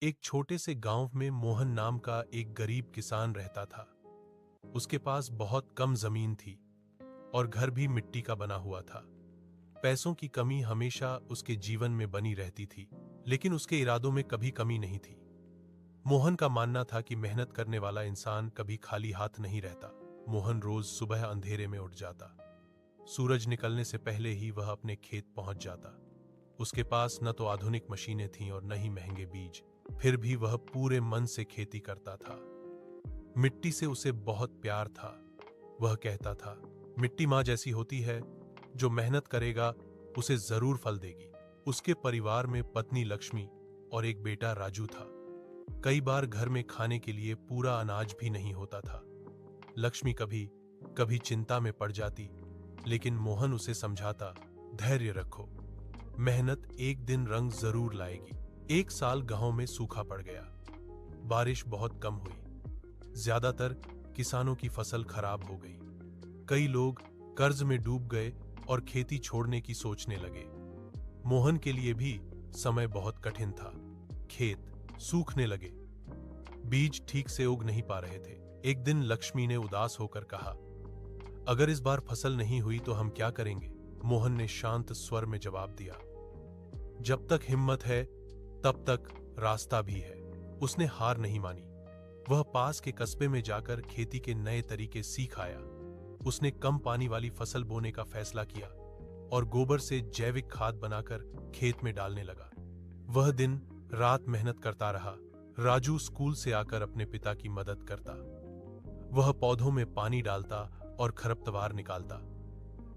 एक छोटे से गांव में मोहन नाम का एक गरीब किसान रहता था। उसके पास बहुत कम जमीन थी और घर भी मिट्टी का बना हुआ था। पैसों की कमी हमेशा उसके जीवन में बनी रहती थी, लेकिन उसके इरादों में कभी कमी नहीं थी। मोहन का मानना था कि मेहनत करने वाला इंसान कभी खाली हाथ नहीं रहता। मोहन रोज सुबह अंधेरे में उठ जाता। सूरज निकलने से पहले ही वह अपने खेत पहुंच जाता। उसके पास न तो आधुनिक मशीनें थीं और न ही महंगे बीज। फिर भी वह पूरे मन से खेती करता था। मिट्टी से उसे बहुत प्यार था। वह कहता था, मिट्टी माँ जैसी होती है, जो मेहनत करेगा उसे जरूर फल देगी। उसके परिवार में पत्नी लक्ष्मी और एक बेटा राजू था। कई बार घर में खाने के लिए पूरा अनाज भी नहीं होता था। लक्ष्मी कभी कभी चिंता में पड़ जाती, लेकिन मोहन उसे समझाता, धैर्य रखो, मेहनत एक दिन रंग जरूर लाएगी। एक साल गांव में सूखा पड़ गया। बारिश बहुत कम हुई। ज्यादातर किसानों की फसल खराब हो गई। कई लोग कर्ज में डूब गए और खेती छोड़ने की सोचने लगे। मोहन के लिए भी समय बहुत कठिन था। खेत सूखने लगे, बीज ठीक से उग नहीं पा रहे थे। एक दिन लक्ष्मी ने उदास होकर कहा, अगर इस बार फसल नहीं हुई तो हम क्या करेंगे? मोहन ने शांत स्वर में जवाब दिया, जब तक हिम्मत है तब तक रास्ता भी है। उसने हार नहीं मानी। वह पास के कस्बे में जाकर खेती के नए तरीके सीख आया। उसने कम पानी वाली फसल बोने का फैसला किया और गोबर से जैविक खाद बनाकर खेत में डालने लगा। वह दिन रात मेहनत करता रहा। राजू स्कूल से आकर अपने पिता की मदद करता। वह पौधों में पानी डालता और खरपतवार निकालता।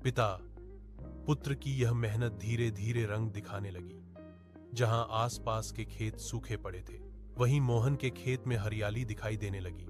पिता पुत्र की यह मेहनत धीरे धीरे रंग दिखाने लगी। जहां आसपास के खेत सूखे पड़े थे, वहीं मोहन के खेत में हरियाली दिखाई देने लगी।